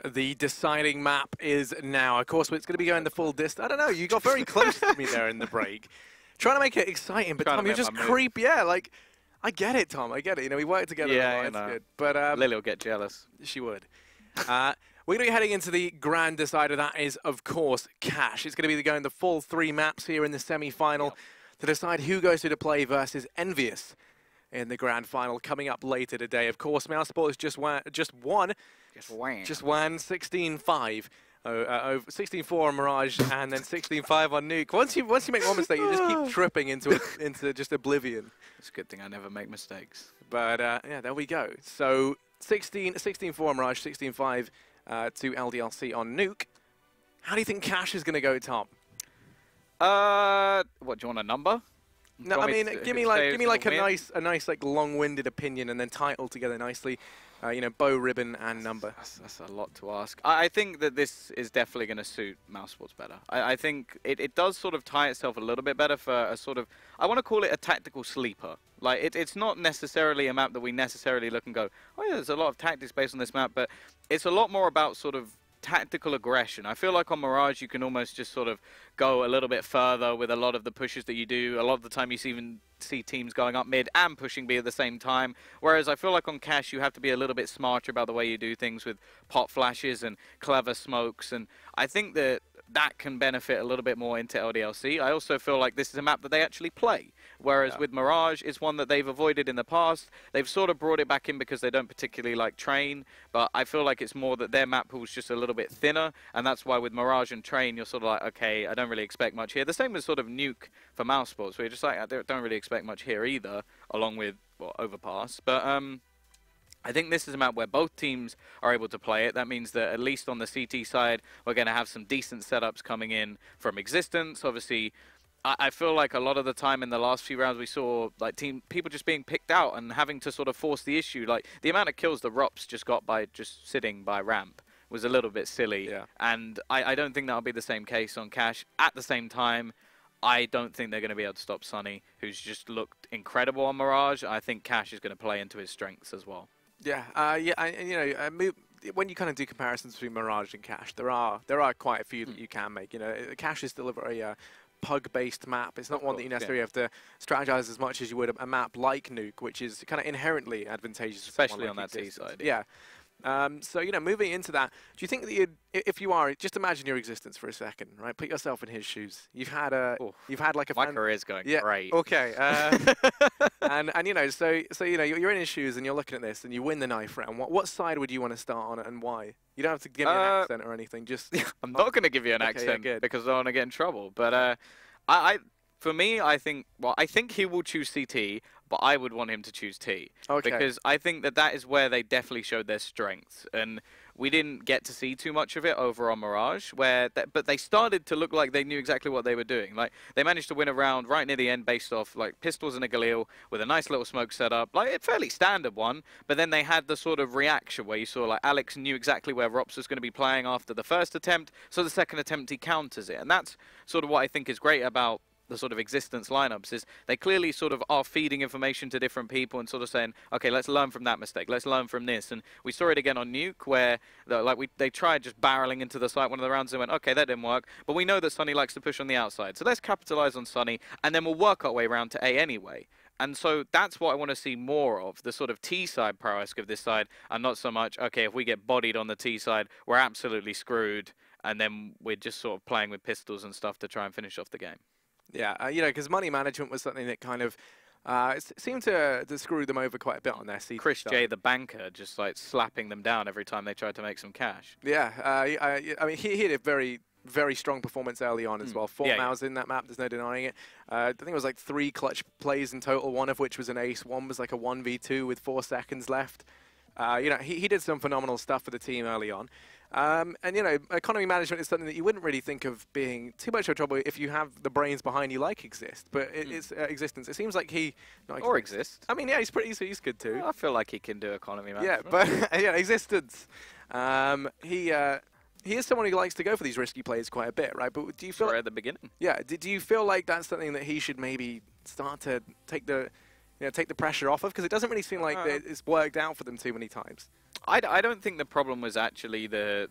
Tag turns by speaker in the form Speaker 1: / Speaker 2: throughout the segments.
Speaker 1: The deciding map is now. Of course, it's going to be going the full distance. I don't know. You got very close to me there in the break. Trying to make it exciting, but Tom, you're just creep. Yeah, like, I get it, Tom. I get it. You know, we work together.
Speaker 2: Yeah,
Speaker 1: it's good. But
Speaker 2: Lily will get jealous.
Speaker 1: She would. We're going to be heading into the grand decider. That is, of course, Cash. It's going to be going the full 3 maps here in the semi-final to decide who goes to the play versus Envious in the grand final coming up later today. Of course, Mousesports just won 16-5. 16-4 on Mirage and then 16-5 on Nuke. Once you make one mistake, you just keep tripping into just oblivion.
Speaker 2: It's a good thing I never make mistakes.
Speaker 1: But yeah, there we go. So 16-4 on Mirage, 16-5 to LDLC on Nuke. How do you think Cash is going to go, Tom?
Speaker 2: What do you want, a number?
Speaker 1: No, I mean, give me like a nice like long-winded opinion and then title together nicely. You know, bow, ribbon, and number.
Speaker 2: That's a lot to ask. I think that this is definitely going to suit Mousesports better. I think it does sort of tie itself a little bit better for a sort of, I want to call it a tactical sleeper. Like, it's not necessarily a map that we necessarily look and go, oh yeah, there's a lot of tactics based on this map, but it's a lot more about sort of tactical aggression. I feel like on Mirage you can almost just sort of go a little bit further with a lot of the pushes that you do. A lot of the time you even see teams going up mid and pushing B at the same time. Whereas I feel like on Cash you have to be a little bit smarter about the way you do things with pop flashes and clever smokes. And I think that can benefit a little bit more into LDLC. I also feel like this is a map that they actually play. Whereas with Mirage, it's one that they've avoided in the past. They've sort of brought it back in because they don't particularly like Train. But I feel like it's more that their map pool's just a little bit thinner. And that's why with Mirage and Train, you're sort of like, okay, I don't really expect much here. The same as sort of Nuke for Mousesports, where you're just like, I don't really expect much here either, along with, well, Overpass. But I think this is a map where both teams are able to play it. That means that at least on the CT side, we're going to have some decent setups coming in from Existence. Obviously, I feel like a lot of the time in the last few rounds we saw like people just being picked out and having to sort of force the issue. Like the amount of kills the Rops just got by just sitting by ramp was a little bit silly. Yeah. And I don't think that'll be the same case on Cash. At the same time, I don't think they're going to be able to stop Sunny, who's just looked incredible on Mirage. I think Cash is going to play into his strengths as well. Yeah,
Speaker 1: and you know, when you kind of do comparisons between Mirage and Cash, there are quite a few that you can make. You know, Cash is still a very pug-based map. It's not one that you necessarily have to strategize as much as you would a map like Nuke, which is kind of inherently advantageous,
Speaker 2: especially on that T side.
Speaker 1: Yeah. So, you know, moving into that, do you think that if you are, just imagine your existence for a second, right? Put yourself in his shoes. You've had like a...
Speaker 2: My career's going great.
Speaker 1: Okay. and you know, so you know, you're in his shoes and you're looking at this and you win the knife round. What side would you want to start on and why? You don't have to give me an accent or anything. Just
Speaker 2: I'm not going to give you an accent because I don't want to get in trouble. But for me, I think he will choose CT, but I would want him to choose T. Okay. Because I think that is where they definitely showed their strengths. And we didn't get to see too much of it over on Mirage, but they started to look like they knew exactly what they were doing. Like, they managed to win a round right near the end based off, like, pistols and a Galil with a nice little smoke setup. Like, a fairly standard one, but then they had the sort of reaction where you saw, like, Alex knew exactly where Rops was going to be playing after the first attempt, so the second attempt he counters it. And that's sort of what I think is great about the sort of Existence lineups, is they clearly sort of are feeding information to different people and sort of saying, okay, let's learn from that mistake, let's learn from this. And we saw it again on Nuke where they tried just barreling into the site one of the rounds and went, okay, that didn't work, but we know that Sunny likes to push on the outside, so let's capitalize on Sunny and then we'll work our way around to A anyway. And so that's what I want to see more of, the sort of T side prowess of this side, and not so much, okay, if we get bodied on the T side, we're absolutely screwed, and then we're just sort of playing with pistols and stuff to try and finish off the game.
Speaker 1: Yeah, you know, because money management was something that kind of seemed to screw them over quite a bit on their CT
Speaker 2: Chris J, the banker, just like slapping them down every time they tried to make some cash.
Speaker 1: Yeah, I mean, he had a very, very strong performance early on as well. 4 Mouse in that map, there's no denying it. I think it was like 3 clutch plays in total, one of which was an ace. One was like a 1v2 with 4 seconds left. You know, he did some phenomenal stuff for the team early on. And, you know, economy management is something that you wouldn't really think of being too much of trouble if you have the brains behind you like Exist. But it's Existence. It seems like he...
Speaker 2: Or Exist.
Speaker 1: I mean, yeah, he's good too.
Speaker 2: I feel like he can do economy management.
Speaker 1: Yeah, but, yeah, Existence. He is someone who likes to go for these risky plays quite a bit, right? But do you feel...
Speaker 2: Right at the beginning.
Speaker 1: Yeah, do you feel like that's something that he should maybe start to take the... take the pressure off of? Because it doesn't really seem like it's worked out for them too many times.
Speaker 2: I don't think the problem was actually the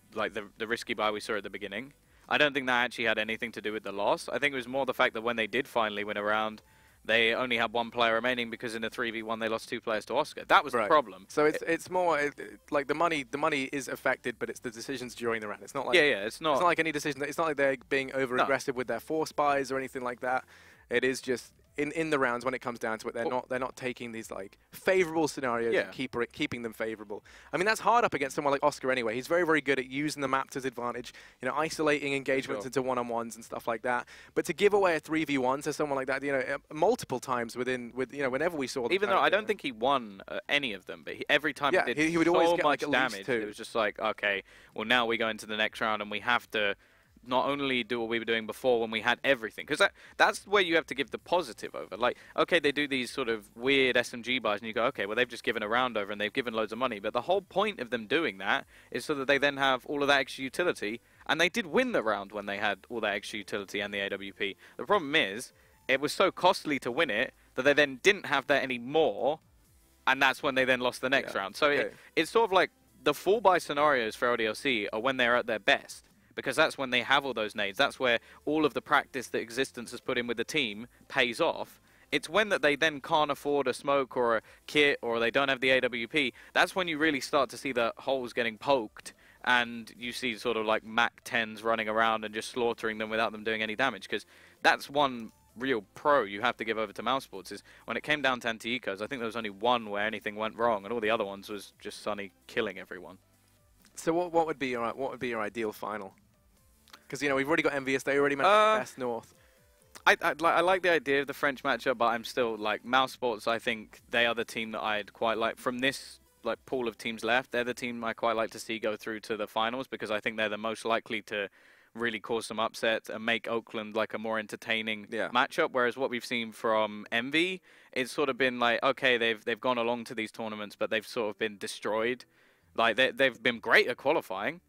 Speaker 2: risky buy we saw at the beginning. I don't think that actually had anything to do with the loss. I think it was more the fact that when they did finally win a round, they only had one player remaining because in the 3v1 they lost 2 players to Oscar. That was the problem.
Speaker 1: So it's more like the money is affected, but it's the decisions during the round. It's not like
Speaker 2: it's not
Speaker 1: like any decision. It's not like they're being over aggressive with their force buys or anything like that. It is just in the rounds when it comes down to it, they're not taking these like favorable scenarios and keeping them favorable. I mean, that's hard up against someone like Oscar anyway. He's very, very good at using the map to his advantage, isolating engagements into one-on-ones and stuff like that. But to give away a 3v1 to someone like that, multiple times whenever we saw them.
Speaker 2: Even though I don't think he won any of them, but every time
Speaker 1: he would always get
Speaker 2: much
Speaker 1: like
Speaker 2: damage,
Speaker 1: it
Speaker 2: was just like, okay, well now we go into the next round and we have to not only do what we were doing before when we had everything, because that's where you have to give the positive over. Like, okay, they do these sort of weird SMG buys, and you go, okay, well, they've just given a round over and they've given loads of money. But the whole point of them doing that is so that they then have all of that extra utility, and they did win the round when they had all that extra utility and the AWP. The problem is, it was so costly to win it that they then didn't have that anymore, and that's when they then lost the next round. So it's sort of like the full buy scenarios for LDLC are when they're at their best, because that's when they have all those nades. That's where all of the practice that Existence has put in with the team pays off. It's when that they then can't afford a smoke or a kit or they don't have the AWP. That's when you really start to see the holes getting poked and you see sort of like Mac 10s running around and just slaughtering them without them doing any damage. Because that's one real pro you have to give over to Mousesports is when it came down to anti-ecos, I think there was only one where anything went wrong and all the other ones was just Sunny killing everyone.
Speaker 1: So what would be your ideal final? Because we've already got MVS. They already mentioned Best North.
Speaker 2: I like the idea of the French matchup, but I'm still like Mousesports. I think they are the team that I'd quite like from this like pool of teams left. They're the team I quite like to see go through to the finals because I think they're the most likely to really cause some upsets and make Oakland like a more entertaining matchup. Whereas what we've seen from MV, it's sort of been like, okay, they've gone along to these tournaments, but they've sort of been destroyed. Like they've been great at qualifying,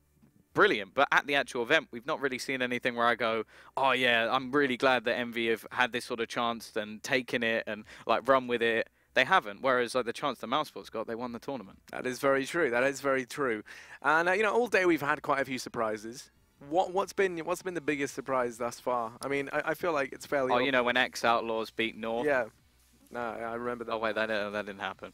Speaker 2: brilliant, but at the actual event, we've not really seen anything where I go, oh yeah, I'm really glad that MV have had this sort of chance and taken it and like run with it. They haven't. Whereas like the chance that Mousesports got, they won the tournament.
Speaker 1: That is very true. That is very true. And all day we've had quite a few surprises. What's been the biggest surprise thus far? I mean, I feel like it's fairly.
Speaker 2: Oh, when X Outlaws beat North.
Speaker 1: Yeah. No, I remember that.
Speaker 2: Oh wait, that didn't happen.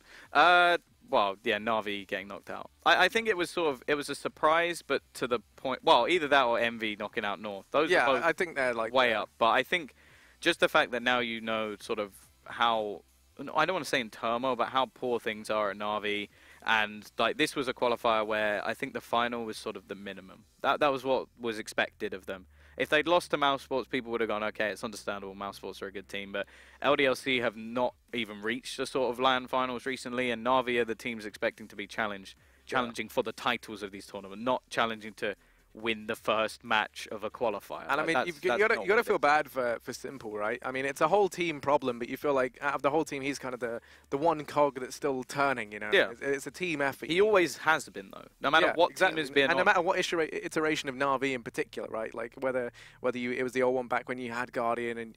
Speaker 2: Well, yeah, Na'Vi getting knocked out. I think it was a surprise, but to the point. Well, either that or MV knocking out North. Those are both
Speaker 1: I think they're like
Speaker 2: way up. But I think just the fact that now you know sort of how, I don't want to say in turmoil, but how poor things are at Na'Vi. And like this was a qualifier where I think the final was sort of the minimum. That was what was expected of them. If they'd lost to Mousesports, people would have gone, okay, it's understandable, Mousesports are a good team. But LDLC have not even reached the sort of LAN finals recently, and Na'Vi are the teams expecting to be challenging for the titles of these tournaments, not challenging to win the first match of a qualifier.
Speaker 1: And I mean, you've got to feel bad for Simple, right? I mean, it's a whole team problem, but you feel like out of the whole team, he's kind of the one cog that's still turning,
Speaker 2: Yeah.
Speaker 1: It's a team effort.
Speaker 2: He always has been, though. No matter what team has been.
Speaker 1: And no matter what iteration of Na'Vi in particular, right? Like whether it was the old one back when you had Guardian and,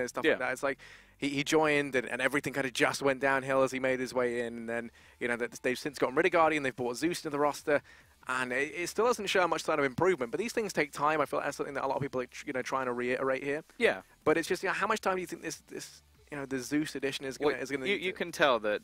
Speaker 1: stuff like that. It's like he joined and everything kind of just went downhill as he made his way in. And then, they've since gotten rid of Guardian. They've brought Zeus to the roster. And it still doesn't show much sign of improvement. But these things take time. I feel like that's something that a lot of people are, trying to reiterate here.
Speaker 2: Yeah.
Speaker 1: But it's just, how much time do you think this the Zeus edition is going to need?
Speaker 2: You can tell that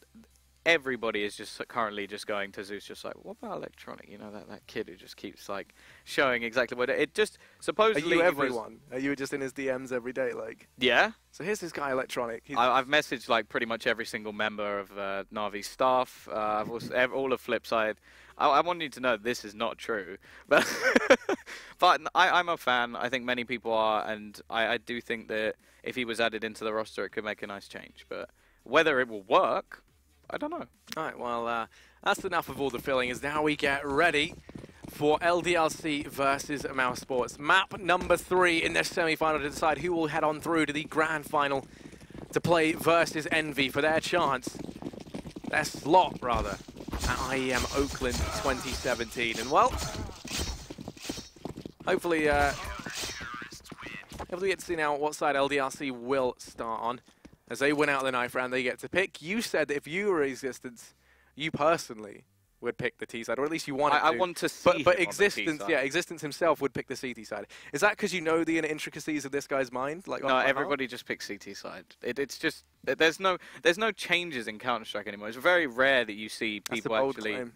Speaker 2: everybody is just currently just going to Zeus, just like, what about Electronic? That kid who just keeps like showing exactly what it just supposedly.
Speaker 1: Are you everyone? Are you just in his DMs every day, like?
Speaker 2: Yeah.
Speaker 1: So here's this guy Electronic.
Speaker 2: I've messaged like pretty much every single member of Na'Vi's staff. I've also all of Flipside. I want you to know this is not true, but I'm a fan. I think many people are, and I do think that if he was added into the roster, it could make a nice change. But whether it will work, I don't know.
Speaker 1: All right, well, that's enough of all the filling. As now we get ready for LDLC versus Mousesports. Map number 3 in their semi-final to decide who will head on through to the grand final to play versus Envy for their slot, rather, at IEM Oakland 2017. And, well, hopefully we get to see now what side LDLC will start on. As they win out the knife round, they get to pick. You said that if you were Existence, you personally would pick the T side, or at least you want to.
Speaker 2: I want to see
Speaker 1: but
Speaker 2: him
Speaker 1: Existence,
Speaker 2: on the T side.
Speaker 1: yeah, Existence himself would pick the CT side. Is that because you know the intricacies of this guy's mind? Like,
Speaker 2: no, everybody just picks CT side. It's just there's no changes in Counter-Strike anymore. It's very rare that you see people actually.
Speaker 1: Claim.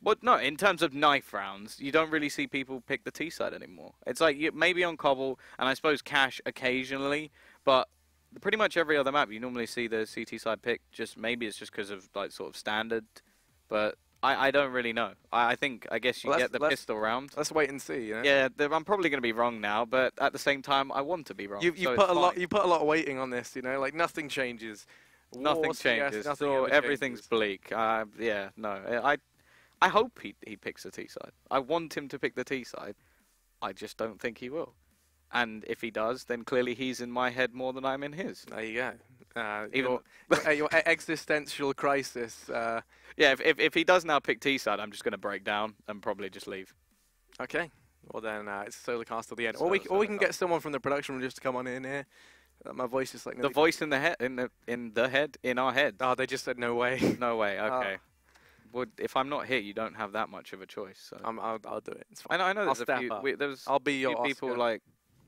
Speaker 2: Well, no, in terms of knife rounds, you don't really see people pick the T side anymore. It's like maybe on Cobble, and I suppose Cash occasionally, but pretty much every other map you normally see the CT side pick. Maybe it's just because of like sort of standard, but I don't really know. I guess you get the pistol round.
Speaker 1: Let's wait and see.
Speaker 2: Yeah, I'm probably going to be wrong now, but at the same time, I want to be wrong.
Speaker 1: You put a lot of weighting on this. You know, like nothing changes.
Speaker 2: Nothing changes. Everything's bleak. Yeah, no. I hope he picks the T side. I want him to pick the T side. I just don't think he will. And if he does, then clearly he's in my head more than I'm in his.
Speaker 1: There you go. Your existential crisis.
Speaker 2: Yeah, if he does now pick T side, I'm just going to break down and probably just leave.
Speaker 1: Okay. Well then, it's Solar Cast till the end. Or we can get someone from the production room just to come on in here. My voice is like
Speaker 2: the voice in the head, in our head.
Speaker 1: Oh, they just said no way.
Speaker 2: No way. Okay. Well, if I'm not here, you don't have that much of a choice. So.
Speaker 1: I'll do it. It's fine.
Speaker 2: I know there's a few.
Speaker 1: I'll be your
Speaker 2: people like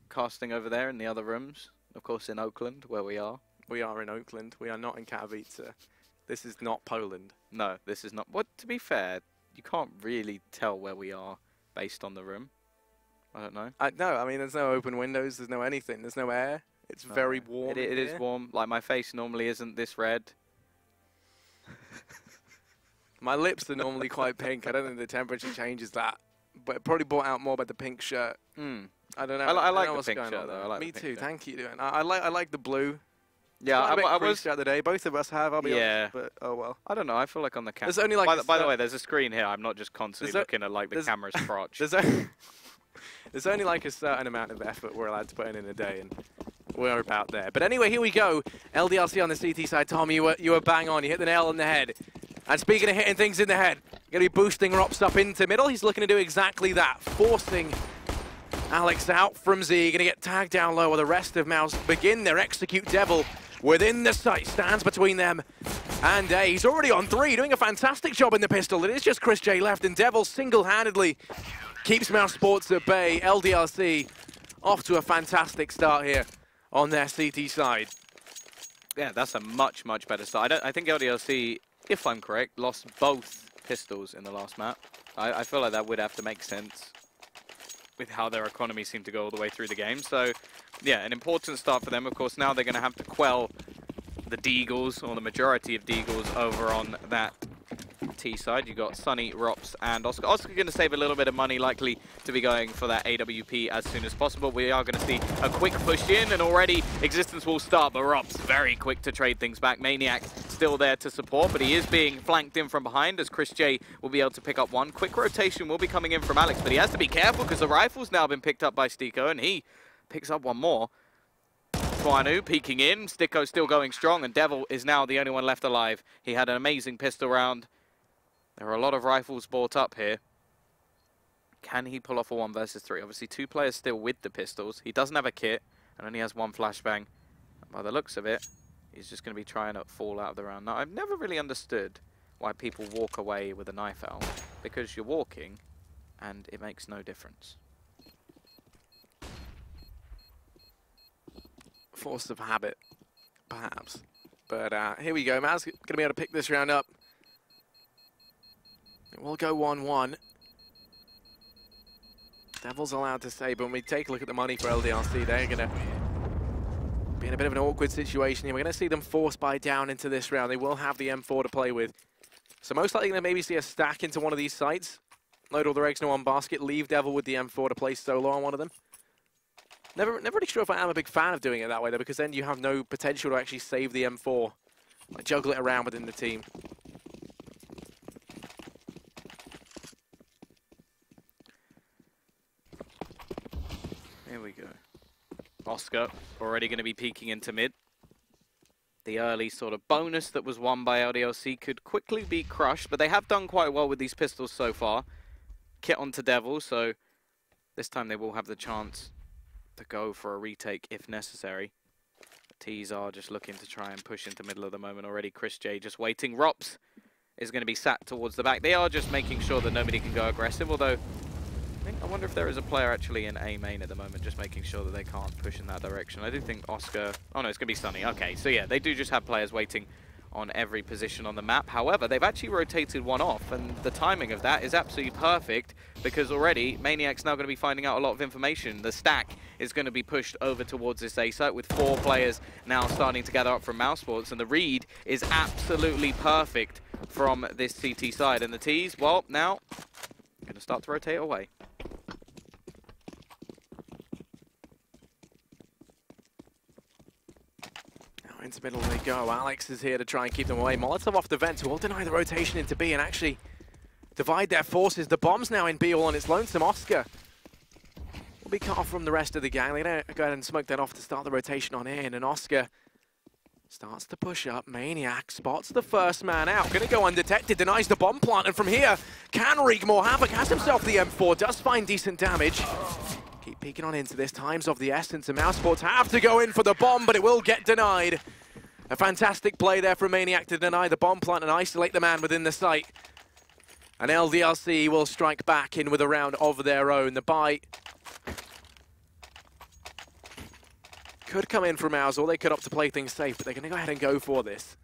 Speaker 2: casting over there in the other rooms. Of course, in Oakland, where we are.
Speaker 1: We are in Oakland. We are not in Katowice. This is not Poland.
Speaker 2: No, this is not. What? To be fair, you can't really tell where we are based on the room. I don't know.
Speaker 1: No, I mean, there's no open windows. There's no anything. There's no air. It's very warm.
Speaker 2: It is warm. Like, my face normally isn't this red.
Speaker 1: My lips are normally quite pink. I don't think the temperature changes that. But it probably brought out more by the pink shirt. I don't know.
Speaker 2: I like
Speaker 1: the
Speaker 2: pink shirt, though. I like
Speaker 1: Me too. Thank you. I like the blue.
Speaker 2: Yeah, I was
Speaker 1: the other day. Both of us have. I'll be honest. But oh well.
Speaker 2: I don't know. I feel like on the camera.
Speaker 1: There's only like.
Speaker 2: By the way, there's a screen here. I'm not just constantly looking at like the camera's crotch.
Speaker 1: There's only like a certain amount of effort we're allowed to put in a day, and we're about there. But anyway, here we go. LDLC on the CT side. Tom, you were bang on. You hit the nail on the head. And speaking of hitting things in the head, going to be boosting Rops up into middle. He's looking to do exactly that, forcing Alex out from Z. Going to get tagged down low while the rest of Mouse begin their execute Devil within the site. Stands between them and A. He's already on 3, doing a fantastic job in the pistol. It is just Chris J left, and Devil single-handedly keeps Mousesports at bay. LDLC off to a fantastic start here on their CT side.
Speaker 2: Yeah, that's a much, much better start. I think LDLC, if I'm correct, lost both pistols in the last map. I feel like that would have to make sense with how their economy seemed to go all the way through the game. So, yeah, an important start for them. Of course, now they're going to have to quell the Deagles, or the majority of Deagles, over on that T side. You got Sunny, Rops, and Oscar. Oscar going to save a little bit of money, likely to be going for that AWP as soon as possible. We are going to see a quick push in, and already Existence will start, but Rops very quick to trade things back. Maniac still there to support, but he is being flanked in from behind, as Chris J will be able to pick up one. Quick rotation will be coming in from Alex, but he has to be careful because the rifle's now been picked up by Stiko, and he picks up one more. Twanu peeking in, Stiko still going strong, and Devil is now the only one left alive. He had an amazing pistol round. There are a lot of rifles brought up here. Can he pull off a 1 versus 3? Obviously, 2 players still with the pistols. He doesn't have a kit and only has 1 flashbang. By the looks of it, he's just going to be trying to fall out of the round. Now, I've never really understood why people walk away with a knife out, because you're walking and it makes no difference.
Speaker 1: Force of habit, perhaps. But here we go. Maz going to be able to pick this round up. It will go 1-1. Devil's allowed to stay, but when we take a look at the money for LDLC, they're going to be in a bit of an awkward situation here. We're going to see them force buy down into this round. They will have the M4 to play with. So most likely going to maybe see a stack into one of these sites. Load all their eggs in one basket, leave Devil with the M4 to play solo on one of them. Never really sure if I am a big fan of doing it that way, though, because then you have no potential to actually save the M4. Like, juggle it around within the team.
Speaker 2: Here we go. Oscar already going to be peeking into mid. The early sort of bonus that was won by LDLC could quickly be crushed, but they have done quite well with these pistols so far. Kit onto Devil, so this time they will have the chance to go for a retake if necessary. Tees are just looking to try and push into middle at the moment already. Chris J just waiting. Rops is going to be sat towards the back. They are just making sure that nobody can go aggressive, although I wonder if there is a player actually in A main at the moment, just making sure that they can't push in that direction. I do think Oscar... Oh no, it's going to be Sunny. Okay, so yeah, they do just have players waiting on every position on the map. However, they've actually rotated one off, and the timing of that is absolutely perfect, because already Maniac's now going to be finding out a lot of information. The stack is going to be pushed over towards this A site, with 4 players now starting to gather up from Mousesports, and the read is absolutely perfect from this CT side. And the T's, well, now going to start to rotate away.
Speaker 1: Into middle they go. Alex is here to try and keep them away. Molotov off the vent, who will deny the rotation into B and actually divide their forces. The bomb's now in B all on its lonesome. Oscar will be cut off from the rest of the gang. They're going to go ahead and smoke that off to start the rotation on in, and Oscar starts to push up. Maniac spots the first man out. Going to go undetected, denies the bomb plant, and from here can wreak more havoc. Has himself the M4, does find decent damage. Keep peeking on into this. Time's of the essence, and Mousesports have to go in for the bomb, but it will get denied. A fantastic play there from Maniac to deny the bomb plant and isolate the man within the site. And LDLC will strike back in with a round of their own. The bite could come in from Mouse, or they could opt to play things safe, but they're going to go ahead and go for this.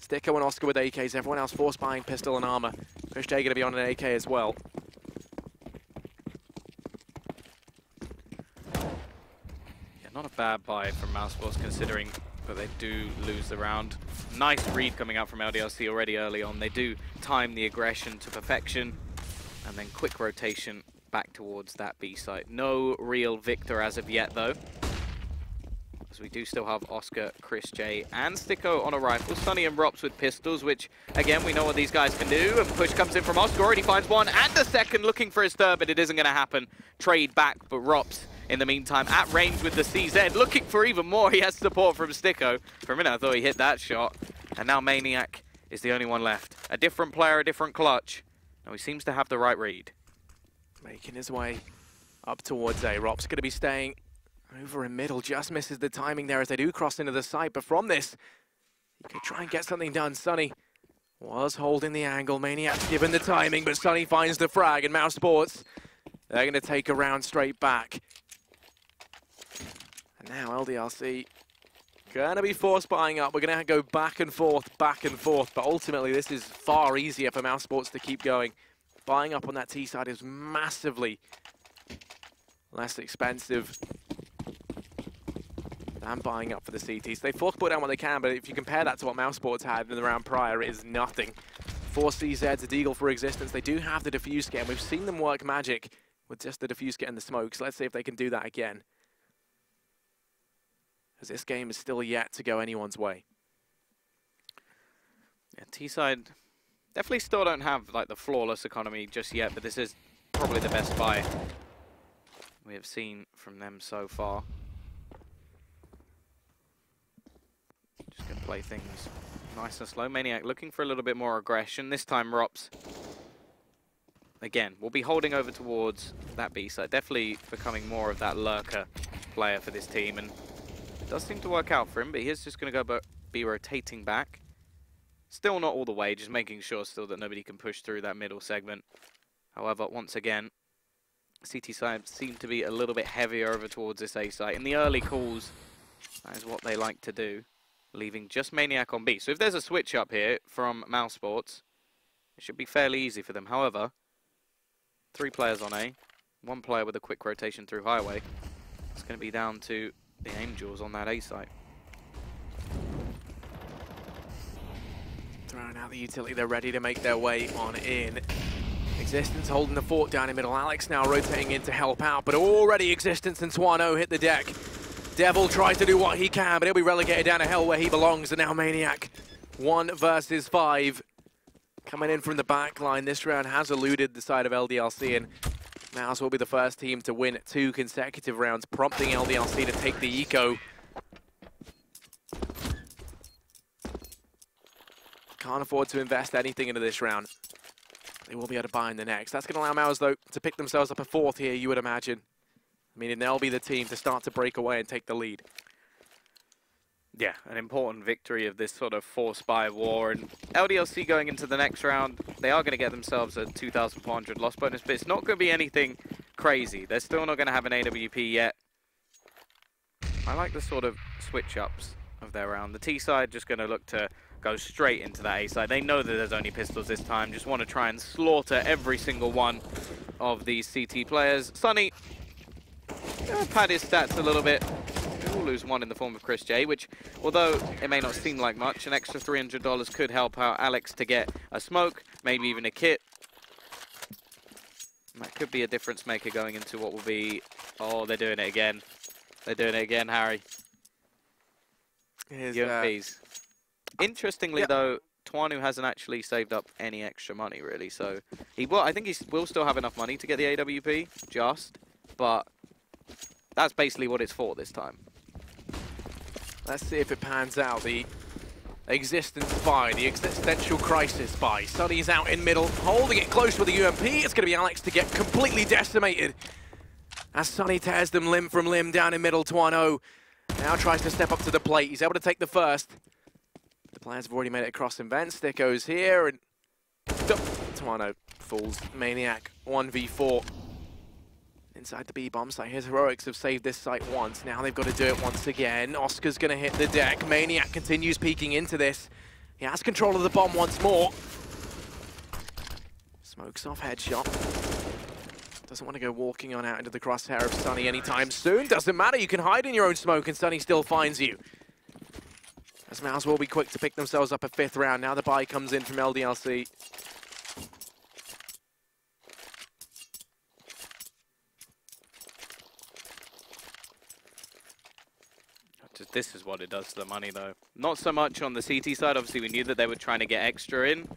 Speaker 1: Sticko and Oscar with AKs, everyone else force buying pistol and armor. Chris J going to be on an AK as well.
Speaker 2: Not a bad buy from Mousesports, considering that they do lose the round. Nice read coming out from LDLC already early on. They do time the aggression to perfection, and then quick rotation back towards that B site. No real victor as of yet, though, as we do still have Oscar, Chris J, and Sticko on a rifle. Sunny and Rops with pistols, which, again, we know what these guys can do. And push comes in from Oscar, already finds one, and a second, looking for his third, but it isn't going to happen. Trade back, but Rops, in the meantime, at range with the CZ, looking for even more. He has support from Sticko. For a minute, I thought he hit that shot. And now Maniac is the only one left. A different player, a different clutch. Now he seems to have the right read.
Speaker 1: Making his way up towards A. Rops going to be staying over in middle. Just misses the timing there as they do cross into the site. But from this, he could try and get something done. Sunny was holding the angle. Maniac's given the timing, but Sunny finds the frag. And Mousesports, they're going to take a round straight back. And now LDLC going to be force buying up. We're going to go back and forth. But ultimately, this is far easier for Mousesports to keep going. Buying up on that T side is massively less expensive than buying up for the CTs. They force put down what they can, but if you compare that to what Mousesports had in the round prior, it is nothing. 4 CZs, a Deagle for existence. They do have the defuse kit, and we've seen them work magic with just the defuse kit and the smoke. So let's see if they can do that again, as this game is still yet to go anyone's way.
Speaker 2: Yeah, T-side definitely still don't have like the flawless economy just yet, but this is probably the best buy we have seen from them so far. Just gonna play things nice and slow. Maniac looking for a little bit more aggression. This time Rops, again, will be holding over towards that B side. Definitely becoming more of that lurker player for this team, and it does seem to work out for him, but he is just going to go be rotating back. Still not all the way, just making sure still that nobody can push through that middle segment. However, once again, CT side seem to be a little bit heavier over towards this A site. In the early calls, that is what they like to do, leaving just Maniac on B. So if there's a switch up here from Mousesports, it should be fairly easy for them. However, 3 players on A, 1 player with a quick rotation through highway. It's going to be down to the Angels on that A site.
Speaker 1: Throwing out the utility, they're ready to make their way on in. Existence holding the fort down in middle. Alex now rotating in to help out, but already Existence and Swano hit the deck. Devil tries to do what he can, but he'll be relegated down to hell where he belongs. And now Maniac, 1 versus 5. Coming in from the back line, this round has eluded the side of LDLC, and Mouse will be the first team to win 2 consecutive rounds, prompting LDLC to take the eco. Can't afford to invest anything into this round. They will be able to buy in the next. That's going to allow Mouse, though, to pick themselves up a 4th here, you would imagine. Meaning they'll be the team to start to break away and take the lead.
Speaker 2: Yeah, an important victory of this sort of four-spy war. And LDLC going into the next round, they are going to get themselves a 2,400 loss bonus, but it's not going to be anything crazy. They're still not going to have an AWP yet. I like the sort of switch-ups of their round. The T side just going to look to go straight into that A side. They know that there's only pistols this time, just want to try and slaughter every single one of these CT players. Sunny, pad his stats a little bit. We'll lose one in the form of Chris J, which, although it may not seem like much, an extra $300 could help out Alex to get a smoke, maybe even a kit. That could be a difference maker going into what will be... Oh, they're doing it again. They're doing it again, Harry. UMPs. Interestingly, though, Twanu hasn't actually saved up any extra money, really. So he will. I think he will still have enough money to get the AWP, but that's basically what it's for this time.
Speaker 1: Let's see if it pans out. The existence buy, the existential crisis buy. Sunny's out in middle, holding it close with the UMP. It's going to be Alex to get completely decimated as Sunny tears them limb from limb down in middle. Twano now tries to step up to the plate. He's able to take the first. The players have already made it across in vent. Sticko's here, and Twano falls. Maniac 1v4 inside the B-bomb site. His heroics have saved this site once. Now they've got to do it once again. Oscar's going to hit the deck. Maniac continues peeking into this. He has control of the bomb once more. Smokes off headshot. Doesn't want to go walking on out into the crosshair of Sunny anytime soon. Doesn't matter, you can hide in your own smoke and Sunny still finds you. As Mouse will be quick to pick themselves up a 5th round. Now the buy comes in from LDLC.
Speaker 2: This is what it does to the money, though. Not so much on the CT side. Obviously, we knew that they were trying to get extra in.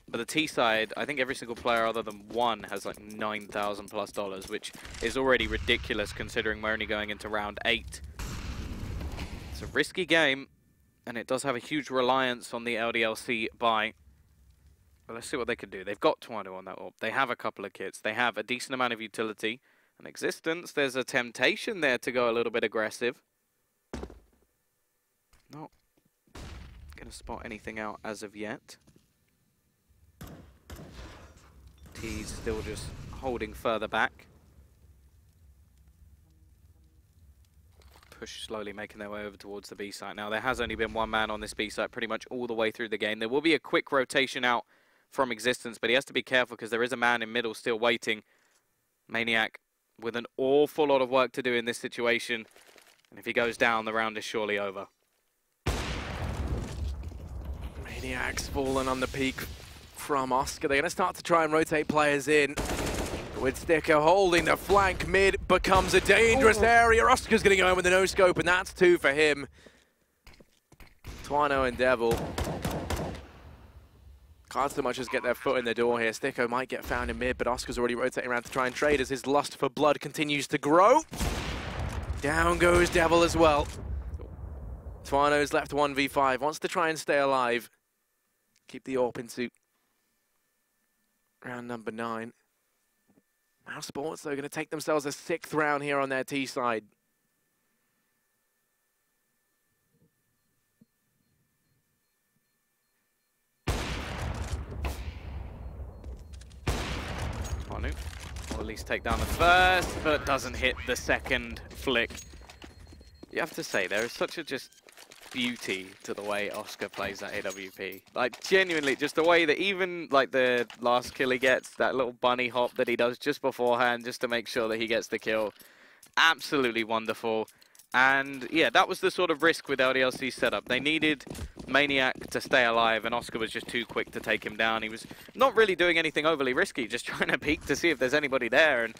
Speaker 2: But the T side, I think every single player other than one has like $9,000+, which is already ridiculous considering we're only going into round 8. It's a risky game, and it does have a huge reliance on the LDLC buy. But let's see what they can do. They've got Twano on that orb. They have a couple of kits. They have a decent amount of utility and existence. There's a temptation there to go a little bit aggressive. Not going to spot anything out as of yet. T's still just holding further back. Push slowly making their way over towards the B site. Now there has only been one man on this B site pretty much all the way through the game. There will be a quick rotation out from existence, but he has to be careful because there is a man in middle still waiting. Maniac with an awful lot of work to do in this situation. And if he goes down, the round is surely over.
Speaker 1: Maniac's fallen on the peak from Oscar. They're going to start to try and rotate players in. With Sticker holding the flank, mid becomes a dangerous area. Oscar's going to go in with a no-scope, and that's 2 for him. Twano and Devil can't so much as get their foot in the door here. Sticko might get found in mid, but Oscar's already rotating around to try and trade as his lust for blood continues to grow. Down goes Devil as well. Twano's left 1v5, wants to try and stay alive. Keep the AWP into round number 9. Mousesports, they're going to take themselves a 6th round here on their T side.
Speaker 2: Twanu will at least take down the first, but doesn't hit the second flick. You have to say, there is such a just beauty to the way Oscar plays that AWP. Like, genuinely, just the way that even, like, the last kill he gets, that little bunny hop that he does just beforehand, just to make sure that he gets the kill. Absolutely wonderful. And, yeah, that was the sort of risk with LDLC's setup. They needed Maniac to stay alive, and Oscar was just too quick to take him down. He was not really doing anything overly risky, just trying to peek to see if there's anybody there, and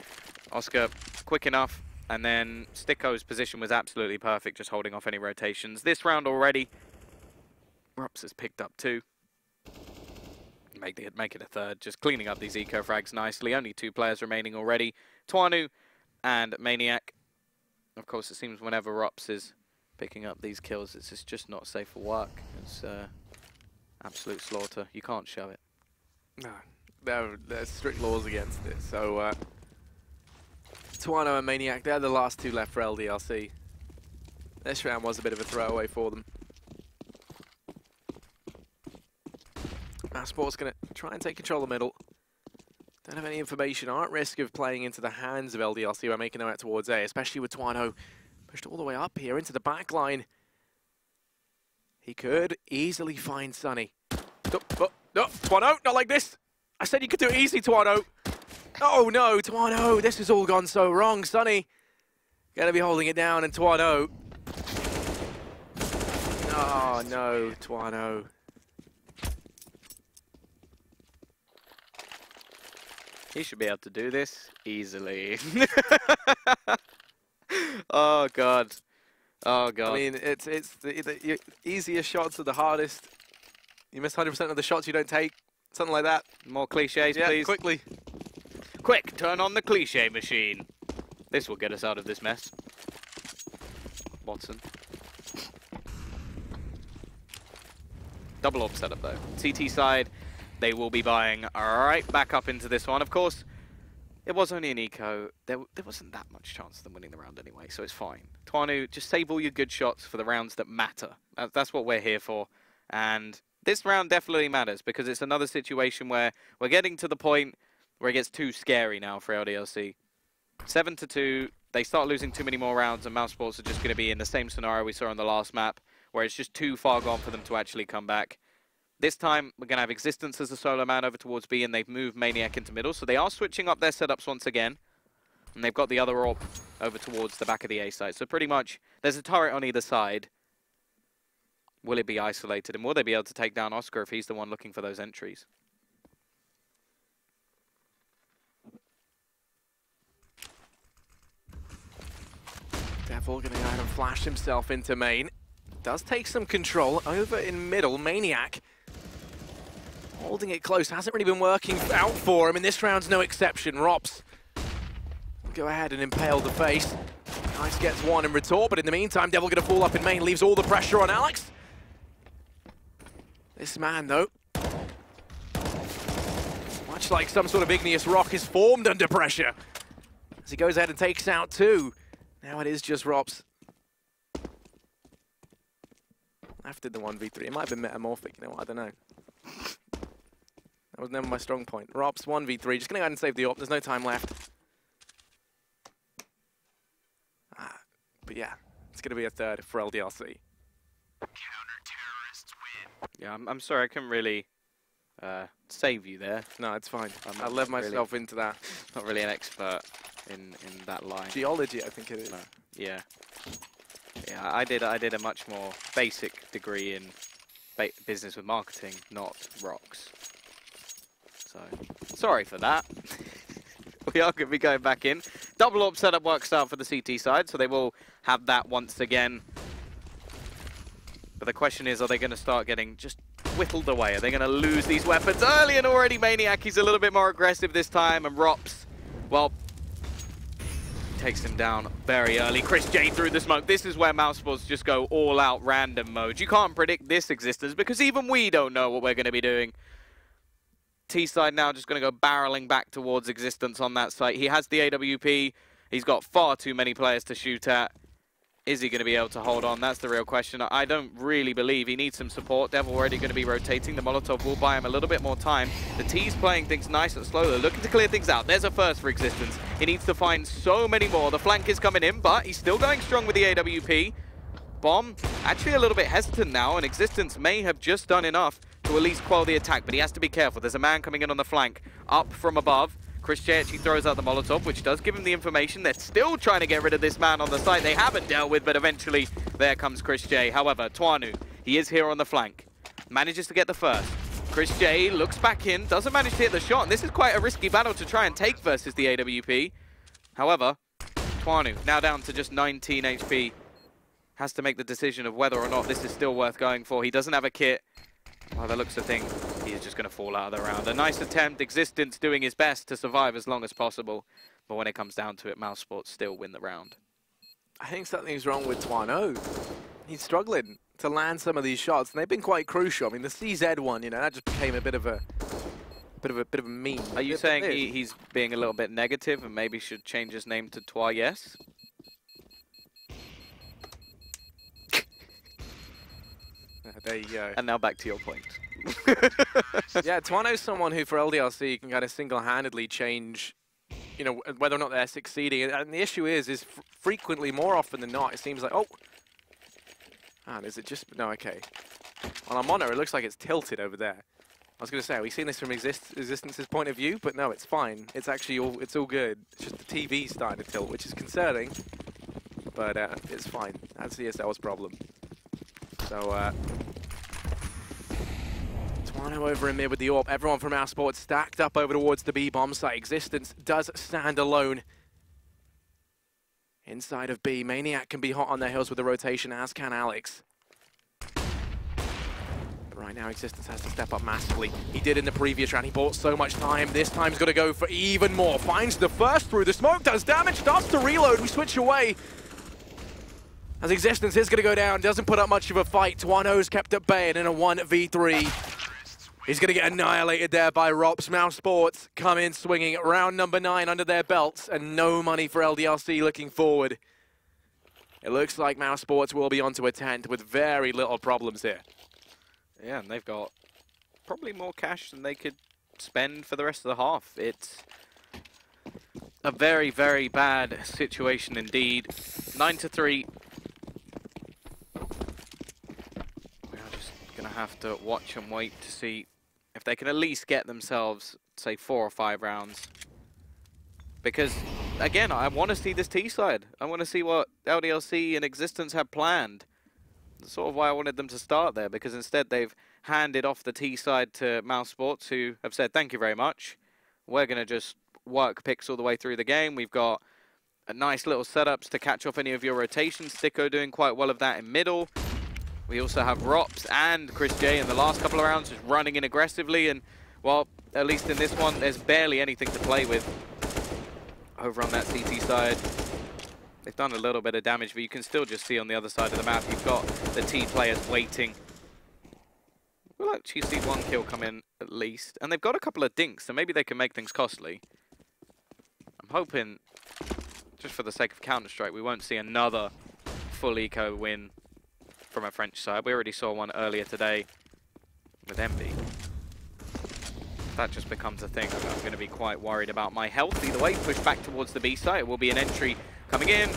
Speaker 2: Oscar, quick enough. And then Sticko's position was absolutely perfect, just holding off any rotations. This round already, Rups has picked up 2. Make it a 3rd, just cleaning up these eco frags nicely. Only 2 players remaining already, Twanu and Maniac. Of course, it seems whenever Rups is picking up these kills, it's just not safe for work. It's absolute slaughter. You can't show it.
Speaker 1: No, there's strict laws against it. So Twano and Maniac, they're the last 2 left for LDLC. This round was a bit of a throwaway for them. Mousesports going to try and take control of the middle. Don't have any information, are at risk of playing into the hands of LDLC by making their way out towards A, especially with Twano pushed all the way up here into the back line. He could easily find Sunny. No, Twano, not like this. I said you could do it easy, Twano. Oh no, Twano, this has all gone so wrong. Sunny going to be holding it down, and Twano. Oh no, Twano.
Speaker 2: He should be able to do this easily. Oh god. Oh god.
Speaker 1: I mean, it's the easiest shots are the hardest. You miss 100% of the shots you don't take. Something like that.
Speaker 2: More cliches,
Speaker 1: yeah,
Speaker 2: please.
Speaker 1: Quickly.
Speaker 2: Quick, turn on the cliche machine. This will get us out of this mess. Watson. Double orb setup though. CT side, they will be buying right back up into this one. Of course, it was only an eco. There wasn't that much chance of them winning the round anyway, so it's fine. Twanu, just save all your good shots for the rounds that matter. That's what we're here for. And this round definitely matters because it's another situation where we're getting to the point where it gets too scary now for LDLC. 7-2, they start losing too many more rounds and Mousesports are just going to be in the same scenario we saw on the last map, where it's just too far gone for them to actually come back. This time, we're going to have Existence as a solo man over towards B, and they've moved Maniac into middle, so they are switching up their setups once again. And they've got the other orb over towards the back of the A side. So pretty much, there's a turret on either side. Will it be isolated? And will they be able to take down Oscar if he's the one looking for those entries?
Speaker 1: Devil going to go ahead and flash himself into main. Does take some control over in middle. Maniac holding it close. Hasn't really been working out for him, and this round's no exception. Rops go ahead and impale the face. Nice gets one in retort, but in the meantime, Devil going to fall up in main, leaves all the pressure on Alex. This man, though, much like some sort of igneous rock, is formed under pressure as he goes ahead and takes out two. Now it is just Rops. After the 1v3, it might have been metamorphic, you know what, I don't know. That was never my strong point. Rops, 1v3, just gonna go ahead and save the AWP, there's no time left. But yeah, it's gonna be a third for LDLC.
Speaker 3: Counter-terrorists win.
Speaker 2: Yeah, I'm sorry, I couldn't really save you there.
Speaker 1: No, it's fine. I led myself really into that.
Speaker 2: Not really an expert in that line.
Speaker 1: Geology, I think it is.
Speaker 2: No. Yeah. Yeah, I did a much more basic degree in business with marketing, not rocks. So, sorry for that. We are going to be going back in. Double AWP setup works out for the CT side, so they will have that once again. But the question is, are they going to start getting just whittled away? Are they going to lose these weapons early? And already Maniac, he's a little bit more aggressive this time, and Rops, well, takes him down very early. Chris J through the smoke. This is where Mousesports just go all out random mode. You can't predict this Existence because even we don't know what we're going to be doing. T-side now just going to go barreling back towards Existence on that site. He has the AWP. He's got far too many players to shoot at. Is he going to be able to hold on? That's the real question. I don't really believe he needs some support. Devil already going to be rotating. The Molotov will buy him a little bit more time. The T's playing things nice and slow. They're looking to clear things out. There's a first for Existence. He needs to find so many more. The flank is coming in, but he's still going strong with the AWP. Bomb actually a little bit hesitant now, and Existence may have just done enough to at least quell the attack, but he has to be careful. There's a man coming in on the flank, up from above. Chris J actually throws out the Molotov, which does give him the information. They're still trying to get rid of this man on the site they haven't dealt with, but eventually there comes Chris J. However, Twanu, he is here on the flank. Manages to get the first. Chris J looks back in, doesn't manage to hit the shot, and this is quite a risky battle to try and take versus the AWP. However, Twanu, now down to just 19 HP, has to make the decision of whether or not this is still worth going for. He doesn't have a kit. By the looks of things, he is just going to fall out of the round. A nice attempt, Existence doing his best to survive as long as possible. But when it comes down to it, Mousesports still win the round.
Speaker 1: I think something's wrong with Twano. He's struggling to land some of these shots, and they've been quite crucial. I mean, the CZ one, you know, that just became a bit of a meme.
Speaker 2: Are you saying he's being a little bit negative and maybe should change his name to Twa Yes?
Speaker 1: There you go.
Speaker 2: And now back to your point.
Speaker 1: Yeah, Tuano's someone who, for LDLC, can kind of single-handedly change, you know, whether or not they're succeeding. And the issue is frequently, more often than not, it seems like, oh, and is it just, no, okay. On our monitor, it looks like it's tilted over there. I was going to say, we've seen this from Existence's point of view, but no, it's fine. It's actually it's all good. It's just the TV's starting to tilt, which is concerning, but it's fine. That's ESL's problem. So, Tuano over in mid with the AWP. Everyone from Mousesports stacked up over towards the B bomb site. Existence does stand alone inside of B. Maniac can be hot on their heels with the rotation, as can Alex. But right now, Existence has to step up massively. He did in the previous round. He bought so much time. This time's got to go for even more. Finds the first through. The smoke does damage. Starts to reload. We switch away. As Existence is going to go down. Doesn't put up much of a fight. Tuano's kept at bay and in a 1v3. He's going to get annihilated there by Rops. Mousesports come in swinging at round number 9 under their belts, and no money for LDLC looking forward. It looks like Mousesports will be onto a 10th with very little problems here.
Speaker 2: Yeah, and they've got probably more cash than they could spend for the rest of the half. It's a very, very bad situation indeed. 9-3. We're just going to have to watch and wait to see if they can at least get themselves, say, 4 or 5 rounds. Because, again, I want to see this T side. I want to see what LDLC and Existence have planned. That's sort of why I wanted them to start there, because instead they've handed off the T side to Mousesports, who have said, thank you very much. We're going to just work picks all the way through the game. We've got a nice little setups to catch off any of your rotations. Sticko doing quite well of that in middle. We also have Rops and Chris J in the last couple of rounds just running in aggressively, and, well, at least in this one, there's barely anything to play with over on that CT side. They've done a little bit of damage, but you can still just see on the other side of the map, you've got the T players waiting. We'll actually see 1 kill come in at least, and they've got a couple of dinks, so maybe they can make things costly. I'm hoping, just for the sake of Counter-Strike, we won't see another full eco win from a French side. We already saw one earlier today with Envy. That just becomes a thing. I'm going to be quite worried about my health. Either way, push back towards the B site. It will be an entry coming in.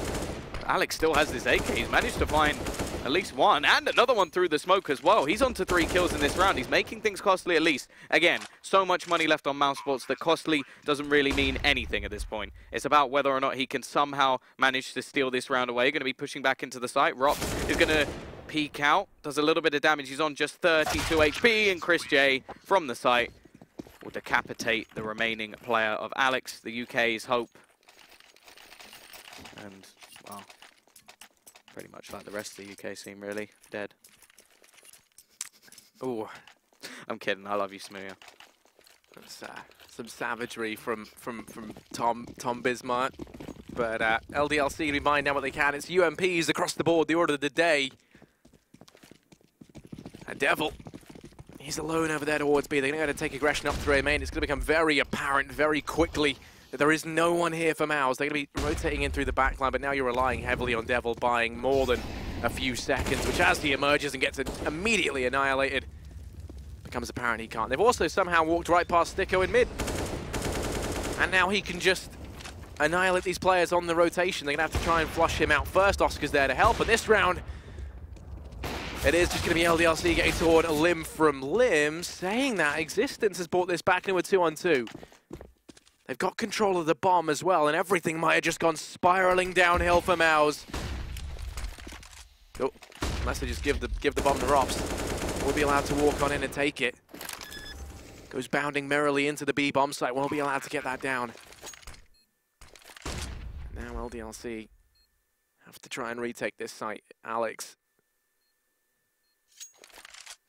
Speaker 2: Alex still has this AK. He's managed to find at least 1 and another one through the smoke as well. He's on to 3 kills in this round. He's making things costly at least. Again, so much money left on Mousesports that costly doesn't really mean anything at this point. It's about whether or not he can somehow manage to steal this round away. Going to be pushing back into the site. Rops is going to peek out, does a little bit of damage. He's on just 32 HP, and Chris J from the site will decapitate the remaining player of Alex, the UK's hope. And, well, pretty much like the rest of the UK scene, really. Dead.
Speaker 1: Ooh.
Speaker 2: I'm kidding. I love you, Smooya.
Speaker 1: That's some savagery from Tom Bismarck. But LDLC to mind now what they can. It's UMPs across the board, the order of the day. And Devil, he's alone over there towards B. They're going to take aggression up through A main. It's going to become very apparent very quickly that there is no one here for Mouse. They're going to be rotating in through the backline, but now you're relying heavily on Devil buying more than a few seconds, which as he emerges and gets immediately annihilated, becomes apparent he can't. They've also somehow walked right past Sticko in mid. And now he can just annihilate these players on the rotation. They're going to have to try and flush him out first. Oscar's there to help, and this round, it is just going to be LDLC getting toward a limb from limb. Saying that, Existence has brought this back into a 2-on-2. They've got control of the bomb as well, and everything might have just gone spiraling downhill for Mouse. Oh, unless they just give the bomb to Rops. We'll be allowed to walk on in and take it. Goes bounding merrily into the B bomb site. Won't be allowed to get that down. Now LDLC have to try and retake this site. Alex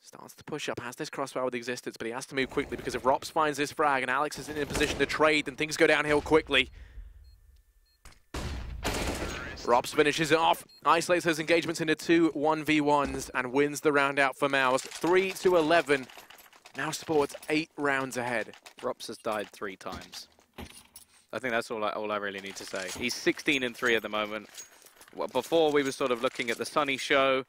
Speaker 1: starts to push up, has this crossfire with Existence, but he has to move quickly because if Rops finds this frag and Alex is in a position to trade, then things go downhill quickly. Rops finishes it off, isolates those engagements into 2 1v1s and wins the round out for Mouse. 3-11. Mousesports 8 rounds ahead.
Speaker 2: Rops has died 3 times. I think that's all I really need to say. He's 16-3 at the moment. Well, before we were sort of looking at the Sunny show,